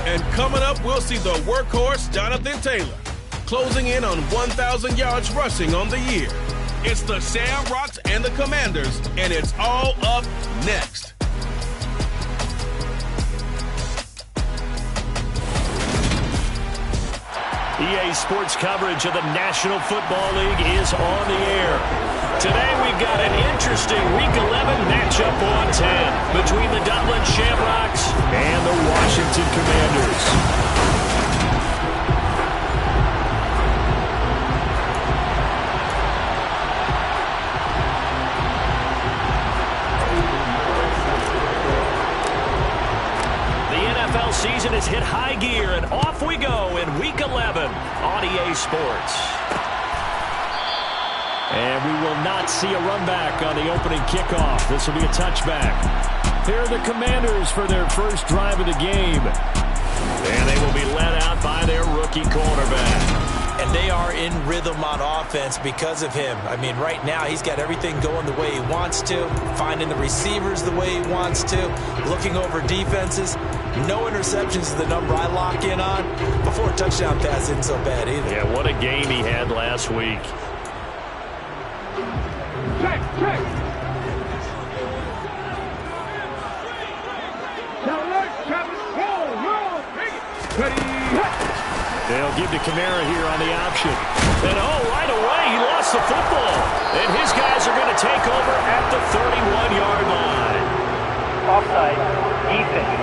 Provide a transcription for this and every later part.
And coming up, we'll see the workhorse Jonathan Taylor closing in on 1,000 yards rushing on the year. It's the Shamrocks and the Commanders, and it's all up next. EA Sports coverage of the National Football League is on the air. Today we've got an interesting Week 11 matchup on 10 between the Dublin Shamrocks and the Washington Commanders. Season has hit high gear, and off we go in Week 11 on EA Sports. And we will not see a run back on the opening kickoff. This will be a touchback. Here are the Commanders for their first drive of the game. And they will be led out by their rookie cornerback. And they are in rhythm on offense because of him. I mean, right now, he's got everything going the way he wants to, finding the receivers the way he wants to, looking over defenses. No interceptions is the number I lock in on. Before a touchdown pass isn't so bad either. Yeah, what a game he had last week. Check. They'll give to Kamara here on the option. And right away, he lost the football. And his guys are going to take over at the 31-yard line. Offside, defense.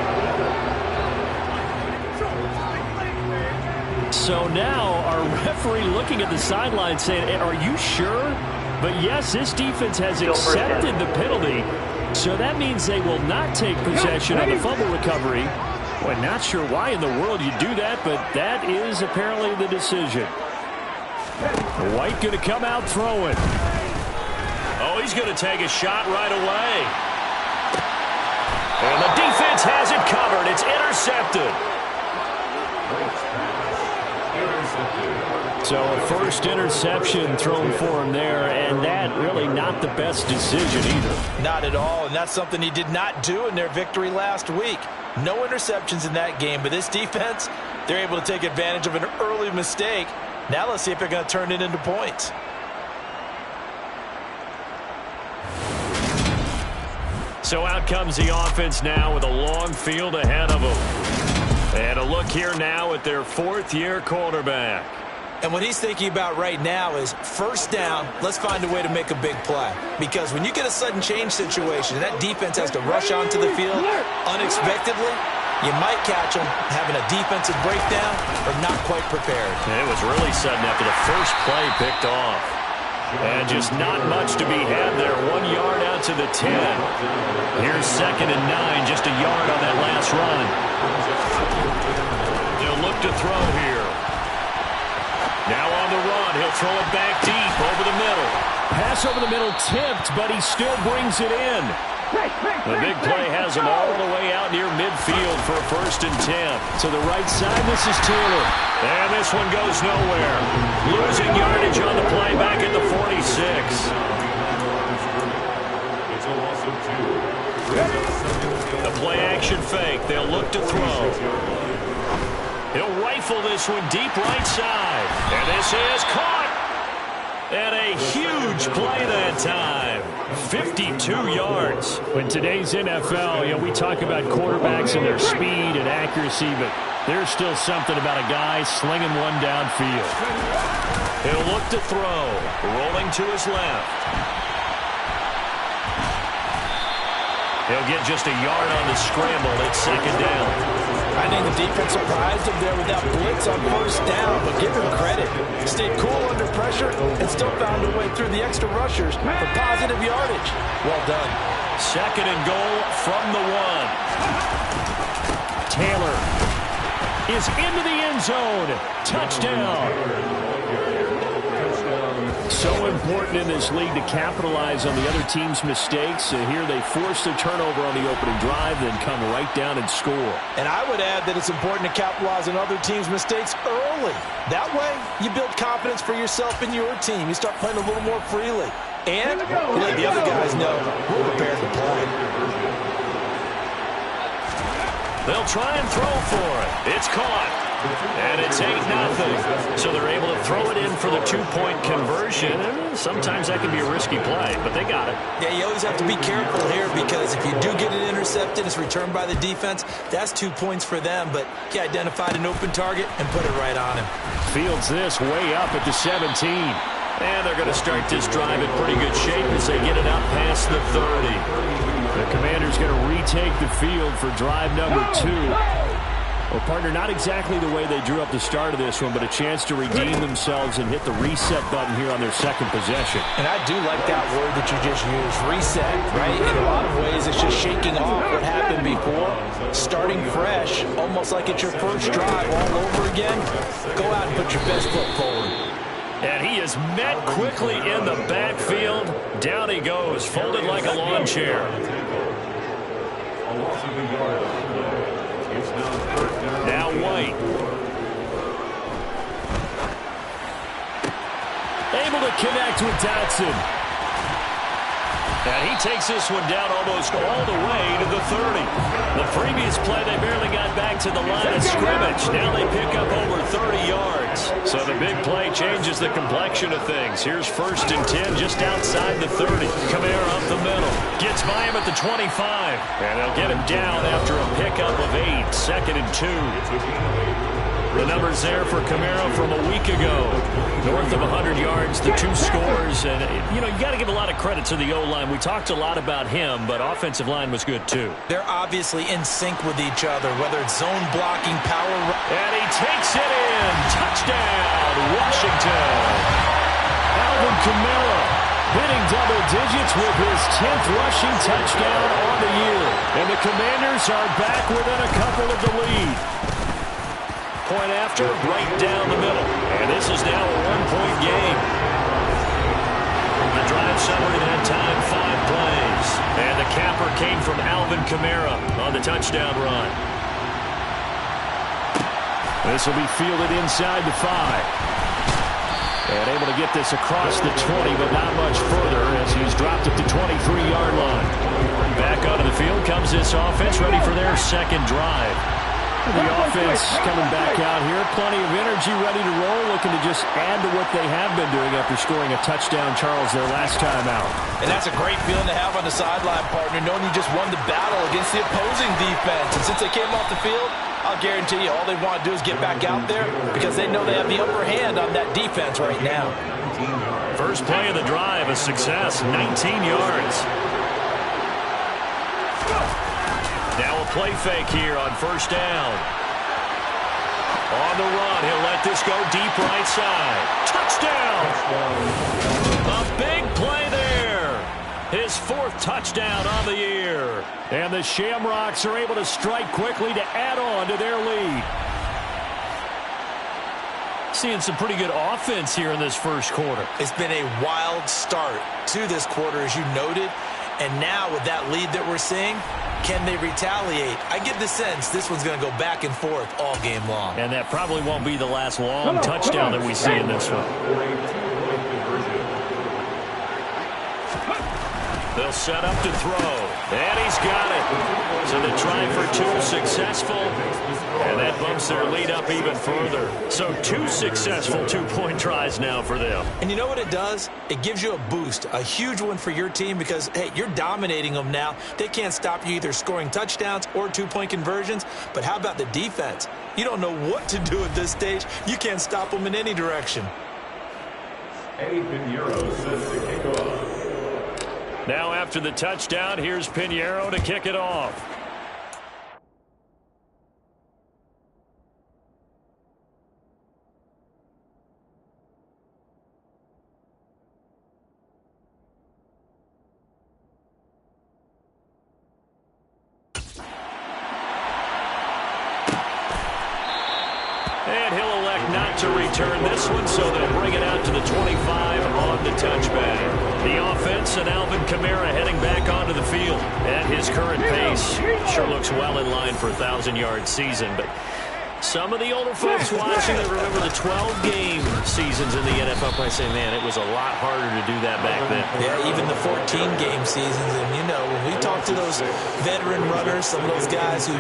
So now our referee looking at the sideline saying, are you sure? But yes, this defense has accepted the penalty. So that means they will not take possession on the fumble recovery. Well, not sure why in the world you do that, but that is apparently the decision. White going to come out throwing. Oh, he's going to take a shot right away. And the defense has it covered. It's intercepted. So a first interception thrown for him there, and that really not the best decision either. Not at all, and that's something he did not do in their victory last week. No interceptions in that game, but this defense, they're able to take advantage of an early mistake. Now let's see if they're going to turn it into points. So out comes the offense now with a long field ahead of them. And a look here now at their fourth-year quarterback. And what he's thinking about right now is first down, let's find a way to make a big play. Because when you get a sudden change situation, that defense has to rush onto the field unexpectedly. You might catch them having a defensive breakdown or not quite prepared. And it was really sudden after the first play picked off. And just not much to be had there. 1 yard out to the 10. Here's 2nd and 9, just a yard on that last run. They'll look to throw here. Now on the run, he'll throw it back deep over the middle. Pass over the middle tipped, but he still brings it in. The big play has him all the way out near midfield for a 1st and 10. To the right side, this is Taylor. And this one goes nowhere. Losing yardage on the play back at the 46. The play action fake. They'll look to throw. He'll rifle this one deep right side. And this is caught. And a huge play that time. 52 yards. In today's NFL, we talk about quarterbacks and their speed and accuracy, but there's still something about a guy slinging one downfield. He'll look to throw. Rolling to his left. He'll get just a yard on the scramble. It's 2nd down. I think the defense surprised him there with that blitz on 1st down, but give him credit. Stayed cool under pressure and still found a way through the extra rushers for positive yardage. Well done. 2nd and goal from the 1. Taylor is into the end zone. Touchdown. So important in this league to capitalize on the other team's mistakes. Here they force the turnover on the opening drive, then come right down and score. And I would add that it's important to capitalize on other teams' mistakes early. That way, you build confidence for yourself and your team. You start playing a little more freely. And you let the other guys know we're prepared to play. They'll try and throw for it. It's caught. And it's 8-0. So they're able to throw it in for the two-point conversion. And sometimes that can be a risky play, but they got it. Yeah, you always have to be careful here because if you do get it intercepted, it's returned by the defense. That's 2 points for them, but he identified an open target and put it right on him. Fields this way up at the 17. And they're going to start this drive in pretty good shape as they get it up past the 30. The Commanders going to retake the field for drive number 2. Well, partner, not exactly the way they drew up the start of this one, but a chance to redeem themselves and hit the reset button here on their second possession. And I do like that word that you just used, reset, right? In a lot of ways, it's just shaking off what happened before, starting fresh, almost like it's your first drive all over again. Go out and put your best foot forward. And he is met quickly in the backfield. Down he goes, folded like a lawn chair. Now White. Able to connect with Dotson. And he takes this one down almost all the way to the 30. The previous play, they barely got back to the line of scrimmage. Now they pick up over 30 yards. So the big play changes the complexion of things. Here's 1st and 10 just outside the 30. Kamara up the middle. Gets by him at the 25. And they'll get him down after a pickup of 8. 2nd and 2. The numbers there for Kamara from a week ago. North of 100 yards, the 2 scores. And, you know, you got to give a lot of credit to the O-line. We talked a lot about him, but offensive line was good, too. They're obviously in sync with each other, whether it's zone blocking, power. And he takes it in. Touchdown, Washington. Alvin Kamara hitting double digits with his 10th rushing touchdown on the year. And the Commanders are back within a couple of the lead. Point after, right down the middle. And this is now a 1-point game. The drive summary that time, 5 plays. And the capper came from Alvin Kamara on the touchdown run. This will be fielded inside the 5. And able to get this across the 20, but not much further as he's dropped at the 23-yard line. Back onto the field comes this offense, ready for their second drive. The offense coming back out here. Plenty of energy, ready to roll, looking to just add to what they have been doing after scoring a touchdown, Charles, their last time out. And that's a great feeling to have on the sideline, partner, knowing you just won the battle against the opposing defense. And since they came off the field, I'll guarantee you all they want to do is get back out there because they know they have the upper hand on that defense right now. First play of the drive, a success, 19 yards. Now a play fake here on 1st down. On the run, he'll let this go deep right side. Touchdown! A big play there. His 4th touchdown on the year. And the Shamrocks are able to strike quickly to add on to their lead. Seeing some pretty good offense here in this first quarter. It's been a wild start to this quarter, as you noted. And now with that lead that we're seeing, can they retaliate? I get the sense this one's going to go back and forth all game long. And that probably won't be the last long touchdown that we see in this one. They'll set up to throw. And he's got it. So the try for 2 successful. And that bumps their lead up even further. So 2 successful 2-point tries now for them. And you know what it does? It gives you a boost, a huge one for your team because, hey, you're dominating them now. They can't stop you either scoring touchdowns or 2-point conversions. But how about the defense? You don't know what to do at this stage. You can't stop them in any direction. Eddie Pinheiro sets the kickoff. Now after the touchdown, here's Pinheiro to kick it off. And he'll elect not to return this one, so they'll bring it out to the 25 on the touchback. The offense and Alvin Kamara heading back onto the field. At his current pace, sure looks well in line for a 1,000-yard season, but Some of the older folks watching that remember the 12-game seasons in the NFL probably say, man, it was a lot harder to do that back then. Yeah, even the 14-game seasons. And, you know, when we talk to those veteran runners, some of those guys who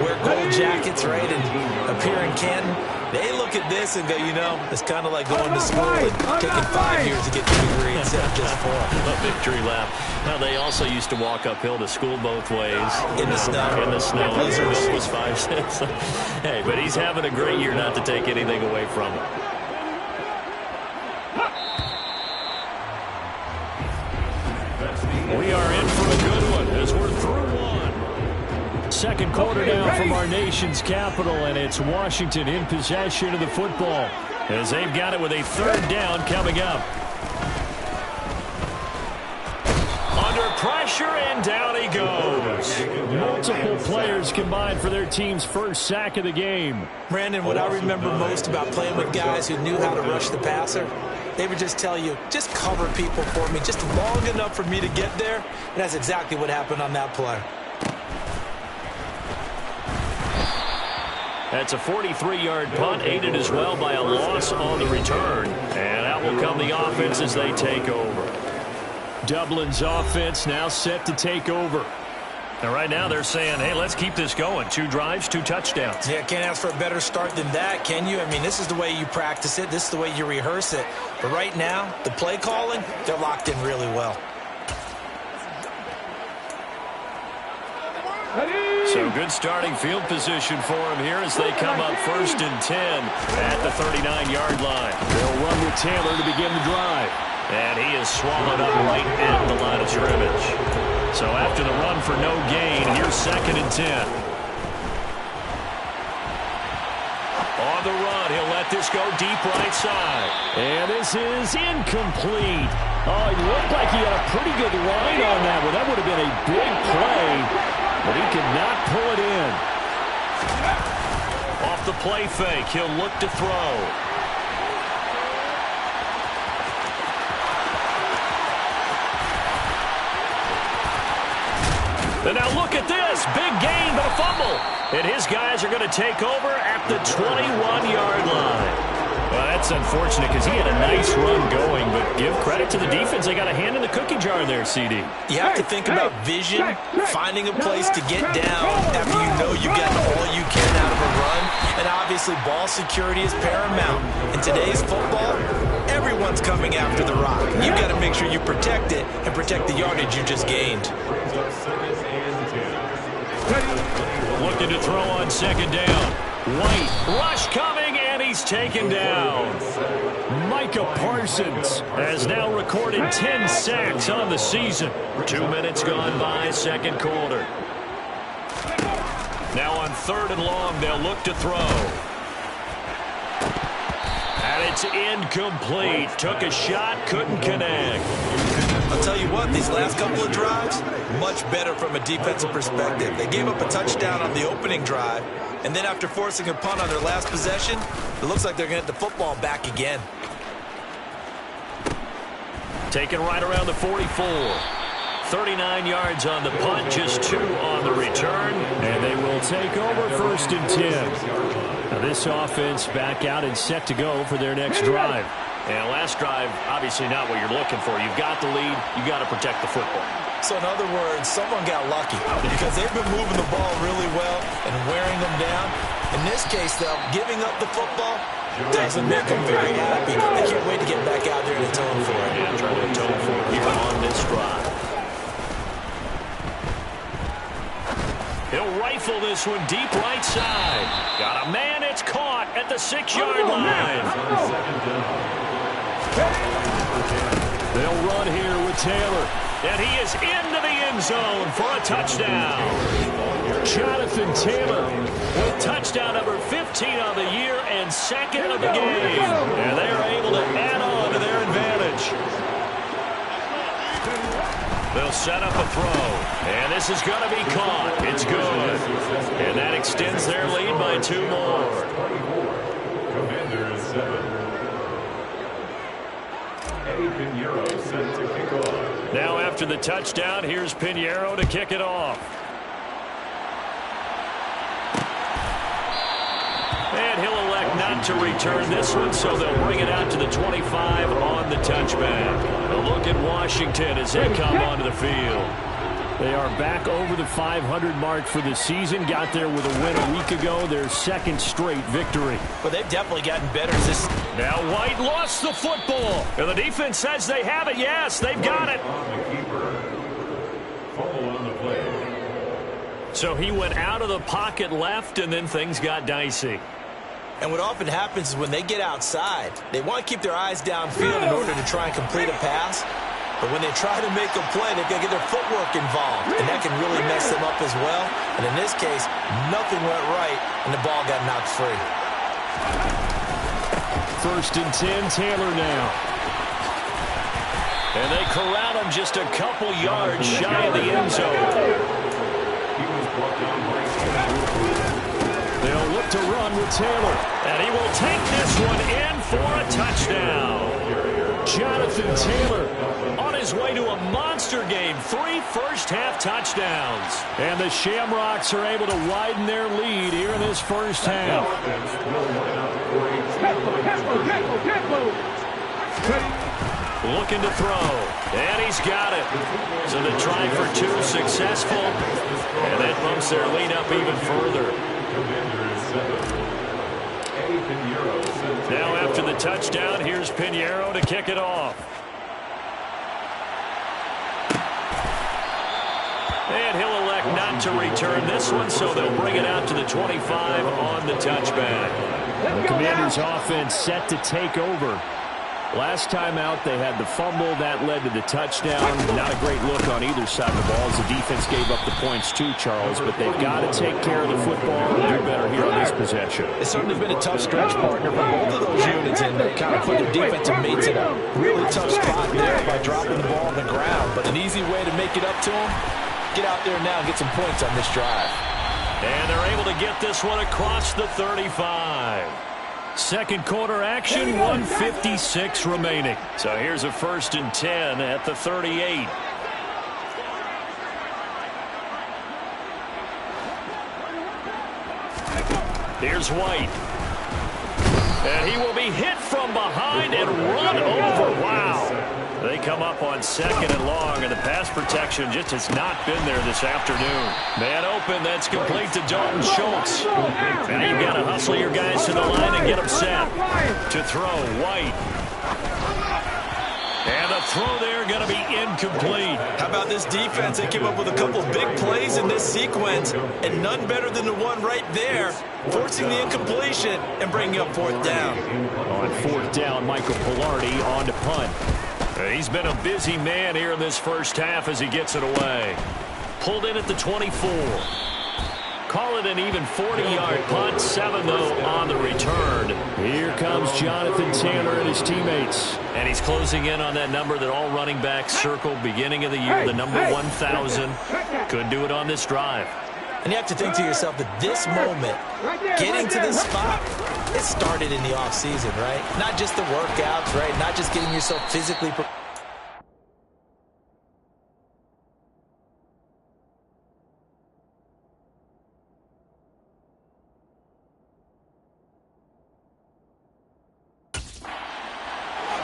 wear gold jackets, right, and appear in Canton, they look at this and go, you know, it's kind of like going to school and taking 5 years to get your degree instead of just 4. A victory lap. Now, they also used to walk uphill to school both ways. In the snow. In the snow. Blizzards. It was 5 cents. Hey, but he's having a great year, not to take anything away from him. We are in for a good one as we're through one. Second quarter now from our nation's capital, and it's Washington in possession of the football as they've got it with a third down coming up. Under pressure, and down he goes. Multiple players combined for their team's first sack of the game. Brandon, what I remember most about playing with guys who knew how to rush the passer, they would just tell you, just cover people for me, just long enough for me to get there. And that's exactly what happened on that play. That's a 43-yard punt, aided as well by a loss on the return. And out will come the offense as they take over. Dublin's offense now set to take over. And right now they're saying, hey, let's keep this going. 2 drives, 2 touchdowns. Yeah, can't ask for a better start than that, can you? I mean, this is the way you practice it. This is the way you rehearse it. But right now, the play calling, they're locked in really well. So good starting field position for him here as they come up 1st and 10 at the 39-yard line. They'll run with Taylor to begin the drive. And he is swallowed up right at the line of scrimmage. So after the run for no gain, here's 2nd and 10. On the run, he'll let this go deep right side. And this is incomplete. Oh, it looked like he had a pretty good line on that one. That would have been a big play, but he could not pull it in. Off the play fake, he'll look to throw. And now look at this. Big gain, but a fumble. And his guys are going to take over at the 21-yard line. Well, that's unfortunate because he had a nice run going, but give credit to the defense. They got a hand in the cookie jar there, CD. You have to think about vision, finding a place to get down after you know you got all you can out of a run. And obviously, ball security is paramount. In today's football, everyone's coming after the rock. You've got to make sure you protect it and protect the yardage you just gained. Looking to throw on 2nd down. White, rush coming, and he's taken down. Micah Parsons has now recorded 10 sacks on the season. 2 minutes gone by, 2nd quarter. Now on 3rd and long, they'll look to throw. And it's incomplete. Took a shot, couldn't connect. I'll tell you what, these last couple of drives, much better from a defensive perspective. They gave up a touchdown on the opening drive, and then after forcing a punt on their last possession, it looks like they're going to get the football back again. Taken right around the 44. 39 yards on the punt, just 2 on the return, and they will take over 1st and 10. Now this offense back out and set to go for their next drive. And last drive, obviously not what you're looking for. You've got the lead. You've got to protect the football. So in other words, someone got lucky because they've been moving the ball really well and wearing them down. In this case, though, giving up the football doesn't make them very happy. They can't wait to get back out there and atone for it. Yeah, trying to atone for it here on this drive. He'll rifle this one deep right side. Got a man. It's caught at the 6-yard line. They'll run here with Taylor. And he is into the end zone for a touchdown. Jonathan Taylor with touchdown number 15 on the year and 2nd of the game. And they are able to add on to their advantage. They'll set up a throw. And this is going to be caught. It's good. And that extends their lead by 2 more. Commanders 7. Eddie Pinheiro set to kick off. Now after the touchdown, here's Pinheiro to kick it off. not to return this one, so they'll bring it out to the 25 on the touchback. A look at Washington as they come onto the field. They are back over the 500 mark for the season. Got there with a win a week ago. Their second straight victory. Well, they've definitely gotten better. Now White lost the football. And the defense says they have it. Yes, they've got it. So he went out of the pocket left, and then things got dicey. And what often happens is when they get outside, they want to keep their eyes downfield in order to try and complete a pass. But when they try to make a play, they've got to get their footwork involved, and that can really mess them up as well. And in this case, nothing went right, and the ball got knocked free. 1st and 10, Taylor now. And they corral him just a couple yards shy of the end zone. They'll look to run with Taylor. And he will take this one in for a touchdown. Jonathan Taylor on his way to a monster game. 3 first-half touchdowns. And the Shamrocks are able to widen their lead here in this first half. Looking to throw. And he's got it. So the try for 2 successful. And that bumps their lead up even further. Now after the touchdown, here's Pinheiro to kick it off. And he'll elect not to return this one, so they'll bring it out to the 25 on the touchback. The Commanders' offense set to take over. Last time out, they had the fumble. That led to the touchdown. Not a great look on either side of the ball as the defense gave up the points too, Charles. But they've got to take care of the football and do better here on this possession. It's certainly been a tough stretch, partner, for both of those units, and they kind of put their defensive mates in a really tough spot there by dropping the ball on the ground. But an easy way to make it up to them, get out there now and get some points on this drive. And they're able to get this one across the 35. Second quarter action, 1:56 remaining. So here's a 1st and 10 at the 38. Here's White. And he will be hit from behind and run over. Wow. They come up on 2nd and long, and the pass protection just has not been there this afternoon. Man open, that's complete to Dalton Schultz. Now you've got to hustle your guys to the line and get them set. To throw, White. And the throw there going to be incomplete. How about this defense? They came up with a couple big plays in this sequence, and none better than the one right there, forcing the incompletion and bringing up 4th down. On 4th down, Michael Pilardi on to punt. He's been a busy man here in this first half as he gets it away. Pulled in at the 24. Call it an even 40-yard punt. 7, though, on the return. Here comes Jonathan Taylor and his teammates. And he's closing in on that number that all running backs circled beginning of the year, the number 1,000. Could do it on this drive. And you have to think to yourself that this moment, getting to this spot, it started in the offseason, right? Not just the workouts, right? Not just getting yourself physically prepared.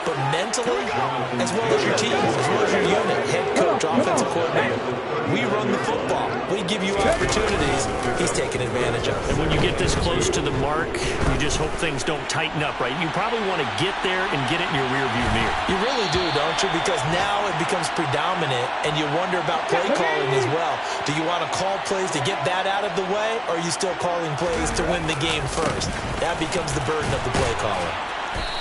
But mentally, as well as your team, as well as your unit, head coach, offensive coordinator, we run the football. We give you opportunities. He's taking advantage of it. And when you get this close to the mark, you just hope things don't tighten up, right? You probably want to get there and get it in your rearview mirror. You really do, don't you? Because now it becomes predominant, and you wonder about play calling as well. Do you want to call plays to get that out of the way, or are you still calling plays to win the game first? That becomes the burden of the play caller.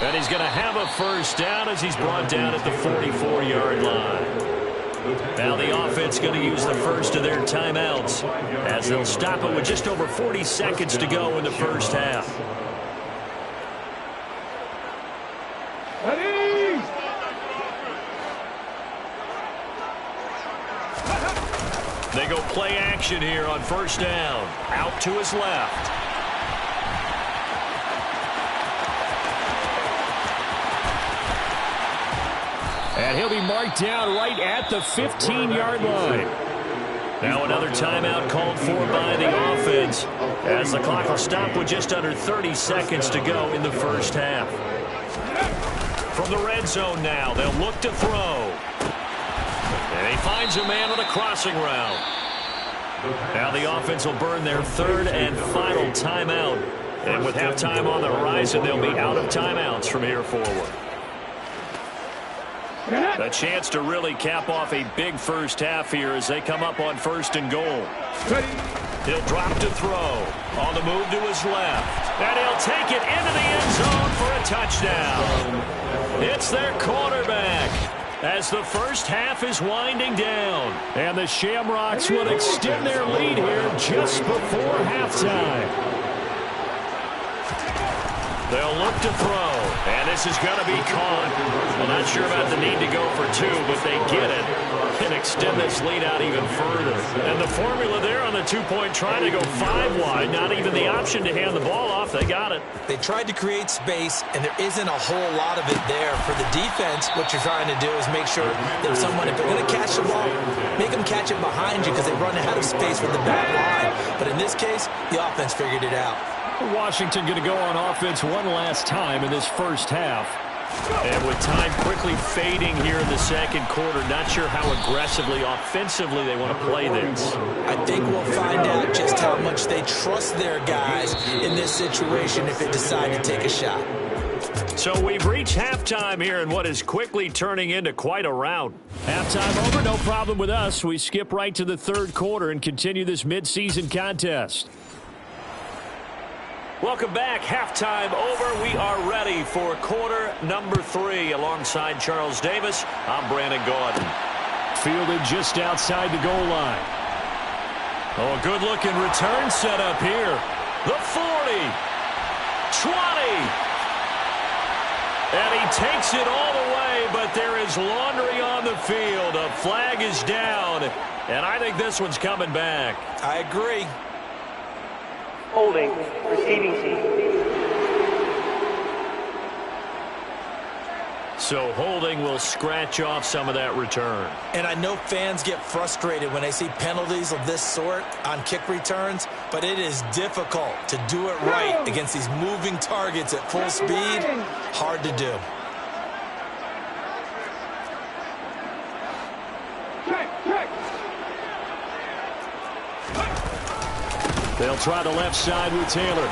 And he's going to have a 1st down as he's brought down at the 44-yard line. Now the offense going to use the first of their timeouts as they'll stop it with just over 40 seconds to go in the first half. They go play action here on 1st down. Out to his left. And he'll be marked down right at the 15-yard line. Now another timeout called for by the offense as the clock will stop with just under 30 seconds to go in the first half. From the red zone now, they'll look to throw. And he finds a man on a crossing route. Now the offense will burn their third and final timeout. And with halftime on the horizon, they'll be out of timeouts from here forward. A chance to really cap off a big first half here as they come up on 1st and goal. He'll drop to throw. On the move to his left. And he'll take it into the end zone for a touchdown. It's their quarterback as the first half is winding down. And the Shamrocks will extend their lead here just before halftime. They'll look to throw, and this is going to be caught. Well, not sure about the need to go for 2, but they get it and extend this lead out even further. And the formula there on the 2-point try to go 5 wide, not even the option to hand the ball off. They got it. They tried to create space, and there isn't a whole lot of it there. For the defense, what you're trying to do is make sure that someone, if they're going to catch the ball, make them catch it behind you because they run out of space with the back line. But in this case, the offense figured it out. Washington going to go on offense one last time in this first half. And with time quickly fading here in the second quarter, not sure how aggressively, offensively they want to play this. I think we'll find out just how much they trust their guys in this situation if they decide to take a shot. So we've reached halftime here in what is quickly turning into quite a rout. Halftime over, no problem with us. We skip right to the third quarter and continue this midseason contest. Welcome back. Halftime over. We are ready for quarter number 3. Alongside Charles Davis, I'm Brandon Gaudin. Fielded just outside the goal line. Oh, a good-looking return set up here. The 40. 20. And he takes it all the way, but there is laundry on the field. A flag is down, and I think this one's coming back. I agree. Holding, receiving team. So holding will scratch off some of that return. And I know fans get frustrated when they see penalties of this sort on kick returns, but it is difficult to do it right against these moving targets at full speed. Hard to do. They'll try the left side with Taylor.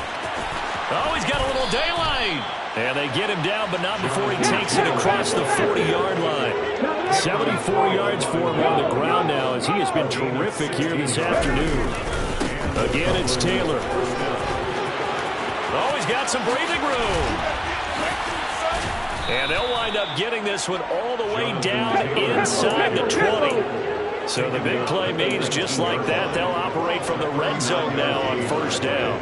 Oh, he's got a little daylight. And they get him down, but not before he takes it across the 40-yard line. 74 yards for him on the ground now as he has been terrific here this afternoon. Again, it's Taylor. Oh, he's got some breathing room. And they'll wind up getting this one all the way down inside the 20. So the big play means just like that, they'll operate from the red zone now on first down.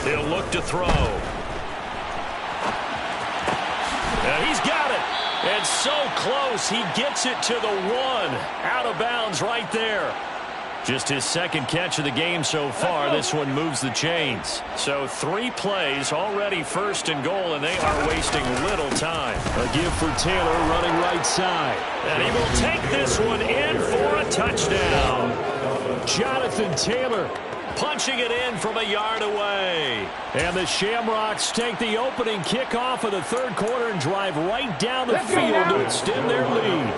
They'll look to throw. And he's got it. And so close, he gets it to the 1. Out of bounds right there. Just his second catch of the game so far. This one moves the chains. So 3 plays, already 1st and goal, and they are wasting little time. A give for Taylor running right side. And he will take this one in for a touchdown. Jonathan Taylor punching it in from a yard away. And the Shamrocks take the opening kickoff of the third quarter and drive right down the field to extend their lead.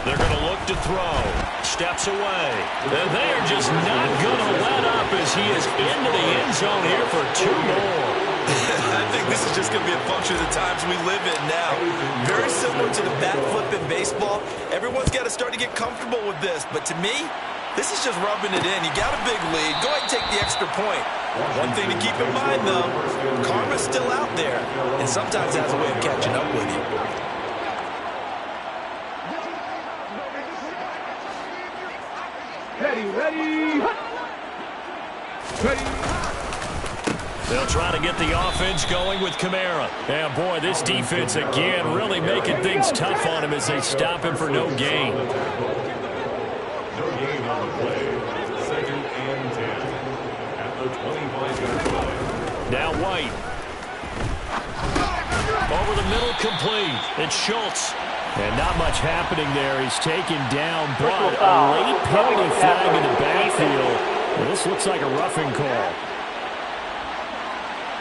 They're going to look to throw. Steps away. And they are just not going to let up as he is into the end zone here for 2 more. I think this is just going to be a function of the times we live in now. Very similar to the bat flip in baseball. Everyone's got to start to get comfortable with this. But to me, this is just rubbing it in. You got a big lead. Go ahead and take the extra point. One thing to keep in mind, though, karma's still out there. And sometimes it has a way of catching up with you. Ready. They'll try to get the offense going with Kamara. And boy, this defense again really making things tough on him as they stop him for no gain. No gain on the play. 2nd and 10 at the 25-yard line. Now White. over the middle, complete. It's Schultz. And not much happening there. He's taken down, but a late penalty flag in the backfield. Well, this looks like a roughing call.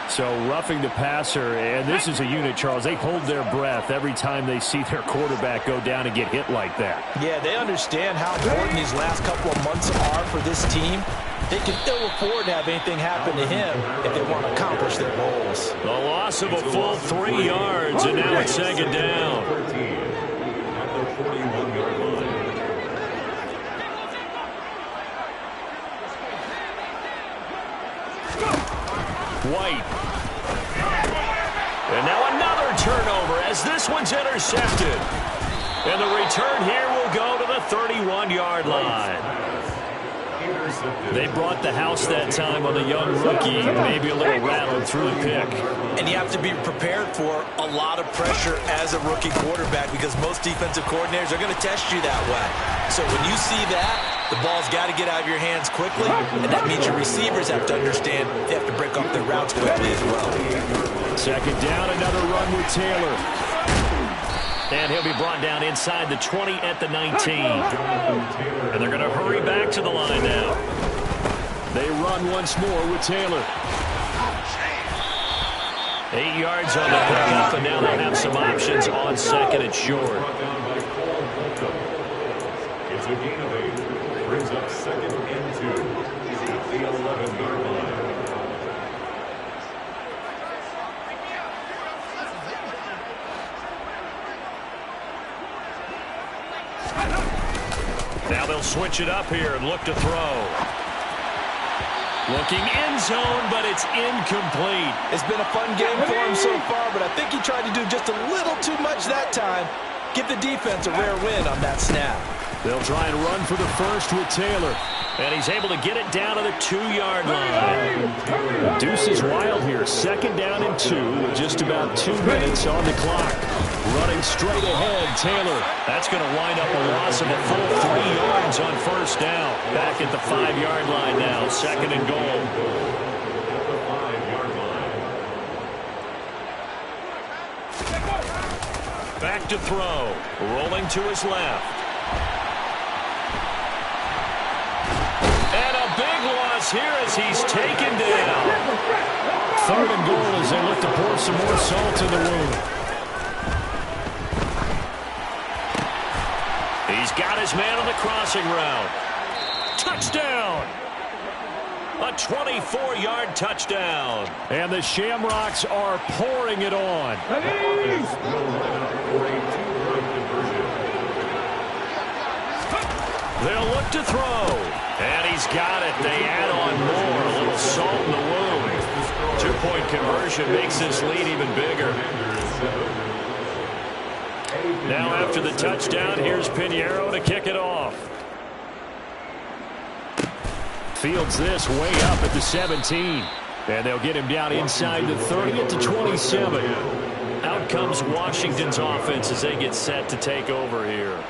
So roughing the passer, and this is a unit, Charles. They hold their breath every time they see their quarterback go down and get hit like that. Yeah, they understand how important these last couple of months are for this team. They can ill afford to have anything happen to him if they want to accomplish their goals. The loss of a full 3 yards, and now it's second down. White. And now another turnover as this one's intercepted. And the return here will go to the 31-yard line. They brought the house that time on the young rookie, maybe a little rattled through the pick. And you have to be prepared for a lot of pressure as a rookie quarterback because most defensive coordinators are going to test you that way. So when you see that, the ball's got to get out of your hands quickly, and that means your receivers have to understand they have to break off their routes quickly as well. Second down, another run with Taylor. And he'll be brought down inside the 20 at the 19. And they're going to hurry back to the line now. They run once more with Taylor. 8 yards on the pickup, and now they have some options on second and short. It's a gain of 8. Brings up second and 2. He's at the 11-yard line. Now they'll switch it up here and look to throw. Looking end zone, but it's incomplete. It's been a fun game for him so far, but I think he tried to do just a little too much that time. Give the defense a rare win on that snap. They'll try and run for the first with Taylor. And he's able to get it down to the 2-yard line. Deuce is wild here. Second down and 2 with just about 2 minutes on the clock. Running straight ahead, Taylor. That's going to wind up a loss of a full 3 yards on first down. Back at the 5-yard line now, second and goal. Back to throw. Rolling to his left. And a big loss here as he's taken down. Third and goal as they look to pour some more salt in the wound. He's got his man on the crossing route. Touchdown! A 24-yard touchdown. And the Shamrocks are pouring it on. They'll look to throw. And he's got it. They add on more. A little salt in the wound. 2-point conversion makes this lead even bigger. Now after the touchdown, here's Pinheiro to kick it off. Fields this way up at the 17. And they'll get him down inside the 30 at the 27. Out comes Washington's offense as they get set to take over here.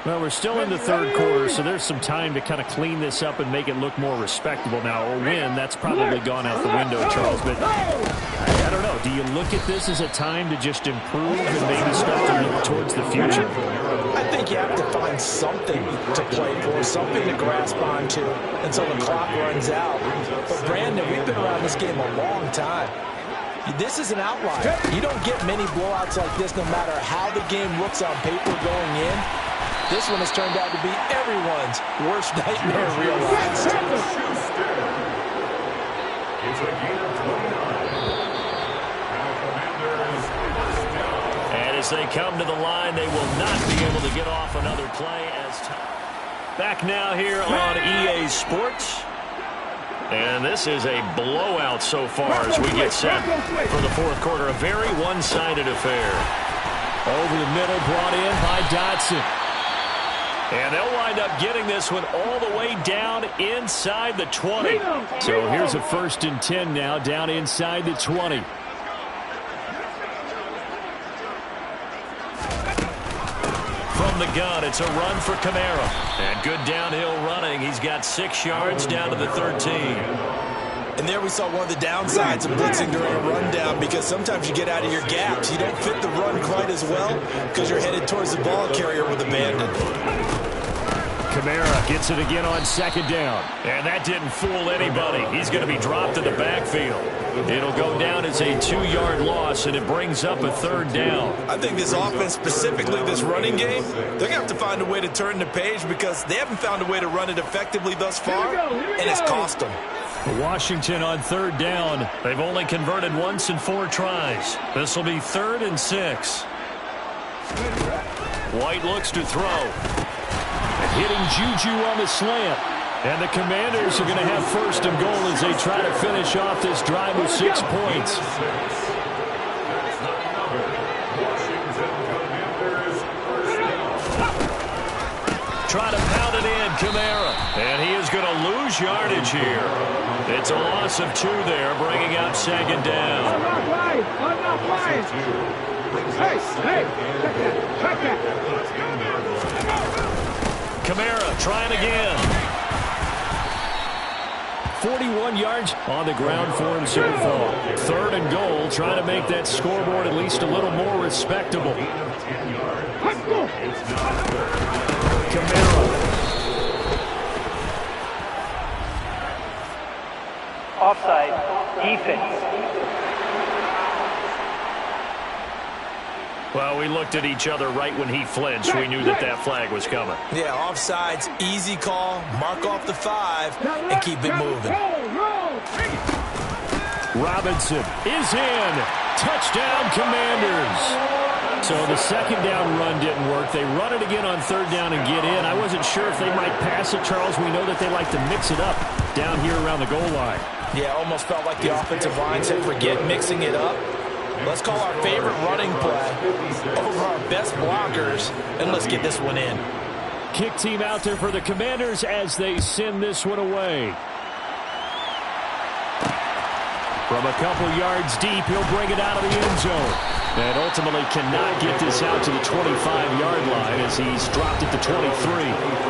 Well, we're still in the third quarter, so there's some time to kind of clean this up and make it look more respectable. Now, a win, that's probably gone out the window, Charles. But I don't know. Do you look at this as a time to just improve and maybe start to look towards the future? I think you have to find something to play for, something to grasp onto until the clock runs out. But, Brandon, we've been around this game a long time. This is an outlier. You don't get many blowouts like this no matter how the game looks on paper going in. This one has turned out to be everyone's worst nightmare realized. And as they come to the line, they will not be able to get off another play. Back now here on EA Sports. And this is a blowout so far as we get set for the fourth quarter. A very one-sided affair. Over the middle, brought in by Dotson. And they'll wind up getting this one all the way down inside the 20. So here's a 1st and 10 now, down inside the 20. From the gun, it's a run for Kamara. And good downhill running. He's got 6 yards down to the 13. And there we saw one of the downsides of blitzing during a rundown, because sometimes you get out of your gaps. You don't fit the run quite as well because you're headed towards the ball carrier with abandon. Kamara gets it again on second down. And that didn't fool anybody. He's going to be dropped in the backfield. It'll go down as a 2-yard loss, and it brings up a third down. I think this offense, specifically this running game, they're going to have to find a way to turn the page because they haven't found a way to run it effectively thus far, and it's cost them. Washington on third down. They've only converted once in 4 tries. This will be 3rd and 6. White looks to throw. Hitting Juju on the slant. And the Commanders are going to have 1st and goal as they try to finish off this drive with 6 points. Try to pound it in, Kamara. And he is going to lose yardage here. It's a loss of 2 there, bringing up 2nd down. Kamara trying again. 41 yards on the ground for him so far. 3rd and goal, trying to make that scoreboard at least a little more respectable. Kamara. Offside. Defense. Well, we looked at each other right when he flinched. We knew that that flag was coming. Yeah, offsides, easy call, mark off the 5, and keep it moving. Robinson is in. Touchdown, Commanders. So the 2nd down run didn't work. They run it again on 3rd down and get in. I wasn't sure if they might pass it, Charles. We know that they like to mix it up down here around the goal line. Yeah, almost felt like the offensive line said, forget mixing it up. Let's call our favorite running play over our best blockers, and let's get this one in. Kick team out there for the Commanders as they send this one away. From a couple yards deep, he'll bring it out of the end zone. And ultimately cannot get this out to the 25-yard line as he's dropped at the 23.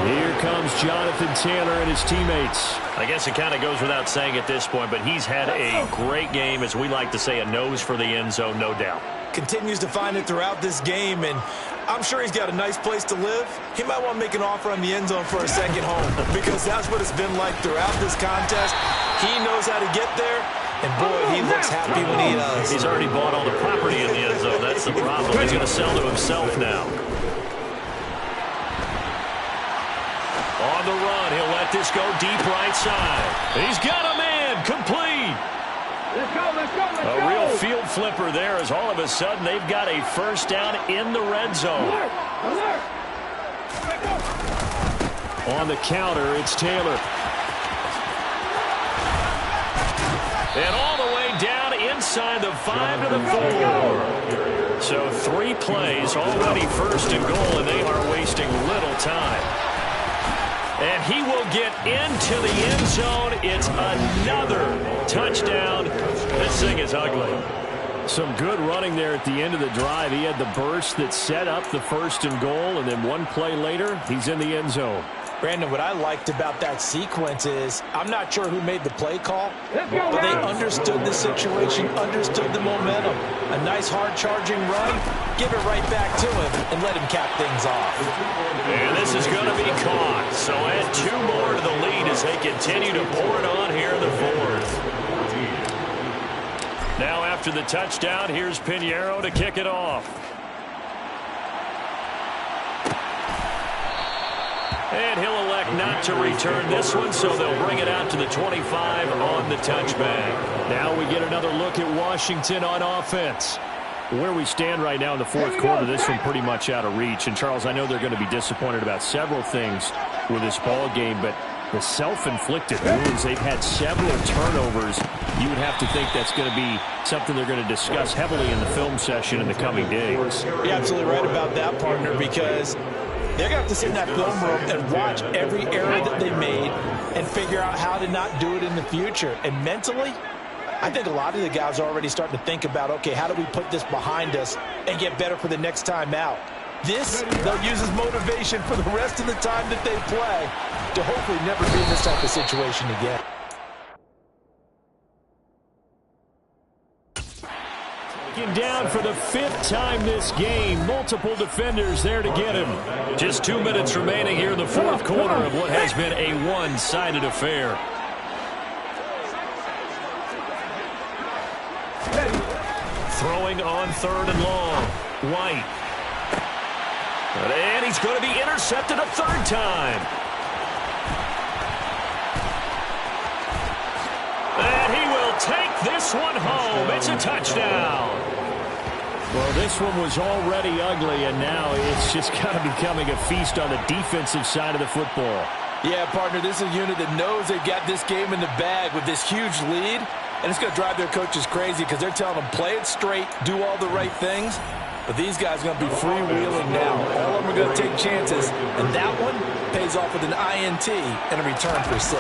Here comes Jonathan Taylor and his teammates. I guess it kind of goes without saying at this point, but he's had a great game, as we like to say, a nose for the end zone, no doubt. Continues to find it throughout this game, and I'm sure he's got a nice place to live. He might want to make an offer on the end zone for a second home, because that's what it's been like throughout this contest. He knows how to get there, and boy, he looks happy when he does. He's already bought all the property in the end zone. That's the problem. He's going to sell to himself now. On the run, he'll let this go deep right side. He's got a man complete. A real field flipper there, as all of a sudden they've got a 1st down in the red zone. On the counter, it's Taylor. And all the way down inside the 5 to the 4. So 3 plays, already 1st and goal, and they are wasting little time. And he will get into the end zone. It's another touchdown. This thing is ugly. Some good running there at the end of the drive. He had the burst that set up the 1st and goal, and then 1 play later, he's in the end zone. Brandon, what I liked about that sequence is, I'm not sure who made the play call, but they understood the situation, understood the momentum. A nice hard-charging run, give it right back to him, and let him cap things off. And this is going to be caught. So add 2 more to the lead as they continue to pour it on here in the 4th. Now after the touchdown, here's Pinheiro to kick it off. And he'll elect not to return this one, so they'll bring it out to the 25 on the touchback. Now we get another look at Washington on offense. Where we stand right now in the 4th quarter, this one pretty much out of reach. And, Charles, I know they're going to be disappointed about several things with this ball game, but the self-inflicted wounds, they've had several turnovers. You would have to think that's going to be something they're going to discuss heavily in the film session in the coming days. You're absolutely right about that, partner, because they're going to have to sit in that film room and watch every error that they made and figure out how to not do it in the future. And mentally, I think a lot of the guys are already starting to think about, okay, how do we put this behind us and get better for the next time out? This, they'll use as motivation for the rest of the time that they play to hopefully never be in this type of situation again. taken down for the 5th time this game. Multiple defenders there to get him. Just 2 minutes remaining here in the 4th quarter of what has been a one-sided affair. Throwing on 3rd and long. White. And he's going to be intercepted a 3rd time. And he will take this one home. It's a touchdown. Well, this one was already ugly, and now it's just kind of becoming a feast on the defensive side of the football. Yeah, partner, this is a unit that knows they've got this game in the bag with this huge lead, and it's going to drive their coaches crazy because they're telling them, play it straight, do all the right things. But these guys are going to be freewheeling now. All of them are going to take chances, and that one pays off with an INT and a return for 6.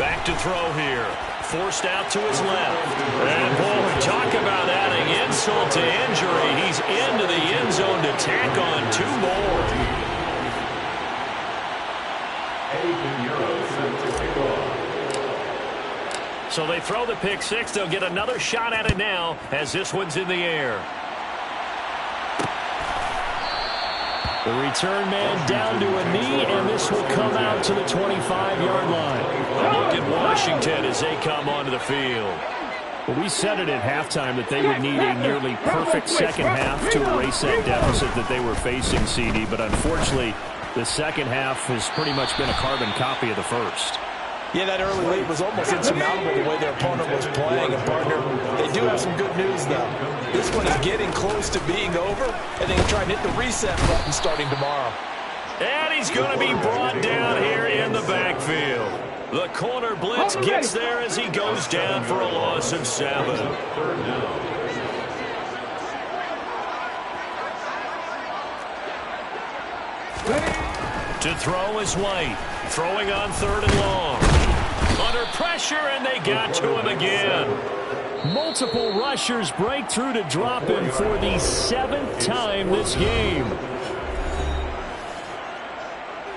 Back to throw here. Forced out to his left. And, boy, talk about adding insult to injury. He's into the end zone to tack on 2 more. So they throw the pick 6. They'll get another shot at it now as this one's in the air. The return man down to a knee, and this will come out to the 25-yard line. A look at Washington as they come onto the field. Well, we said it at halftime that they would need a nearly perfect second half to erase that deficit that they were facing, CD. But unfortunately, the second half has pretty much been a carbon copy of the first. Yeah, that early lead was almost insurmountable the way their opponent was playing. And, partner, they do have some good news, though. This one is getting close to being over, and they can try and hit the reset button starting tomorrow. And he's going to be brought down here in the backfield. The corner blitz gets there as he goes down for a loss of 7. To throw is White. Throwing on 3rd and long. Under pressure, and they got to him again. Multiple rushers break through to drop him for the 7th time this game.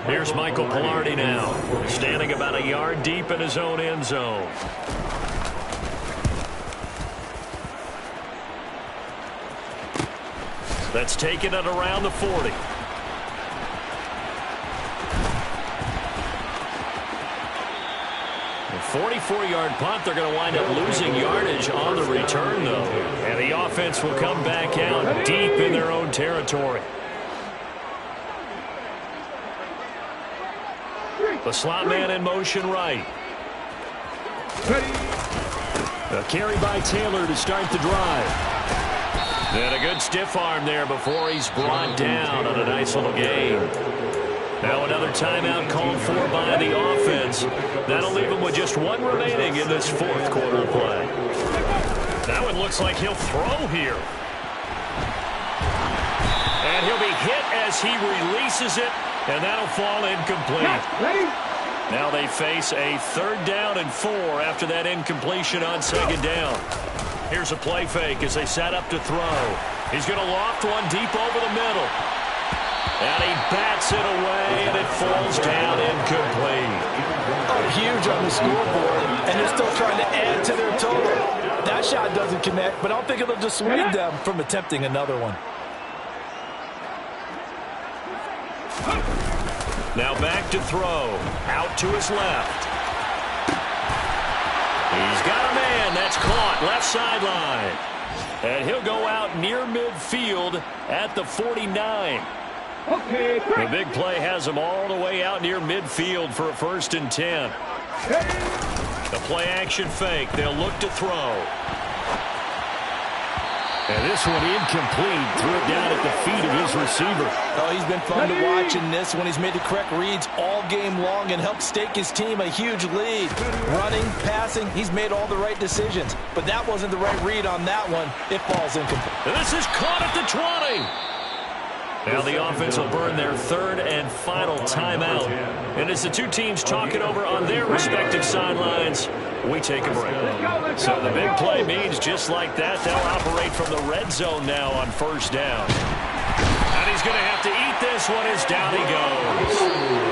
Here's Michael Pilardi now, standing about a yard deep in his own end zone. That's taken it around the 40. A 44-yard punt. They're going to wind up losing yardage on the return, though. And the offense will come back out deep in their own territory. The slot man in motion right. A carry by Taylor to start the drive. And a good stiff arm there before he's brought down on a nice little gain. Now another timeout called for by the offense. That'll leave him with just 1 remaining in this 4th quarter play. That one looks like he'll throw here. And he'll be hit as he releases it, and that'll fall incomplete. Now they face a 3rd down and 4 after that incompletion on 2nd down. Here's a play fake as they set up to throw. He's going to loft one deep over the middle. And he bats it away, and it falls down incomplete. Oh, huge on the scoreboard, and they're still trying to add to their total. That shot doesn't connect, but I don't think it'll dissuade them from attempting another one. Now back to throw. Out to his left. He's got a man. That's caught. Left sideline. And he'll go out near midfield at the 49. The big play has him all the way out near midfield for a 1st and 10. The play action fake. They'll look to throw. And this one incomplete. Threw it down at the feet of his receiver. Oh, he's been fun to watch in this one. He's made the correct reads all game long and helped stake his team a huge lead. Running, passing, he's made all the right decisions. But that wasn't the right read on that one. It falls incomplete. And this is caught at the 20. Now the offense will burn their 3rd and final timeout. And as the two teams talk it over on their respective sidelines, we take a break. So the big play means just like that, they'll operate from the red zone now on 1st down. And he's going to have to eat this one as down he goes.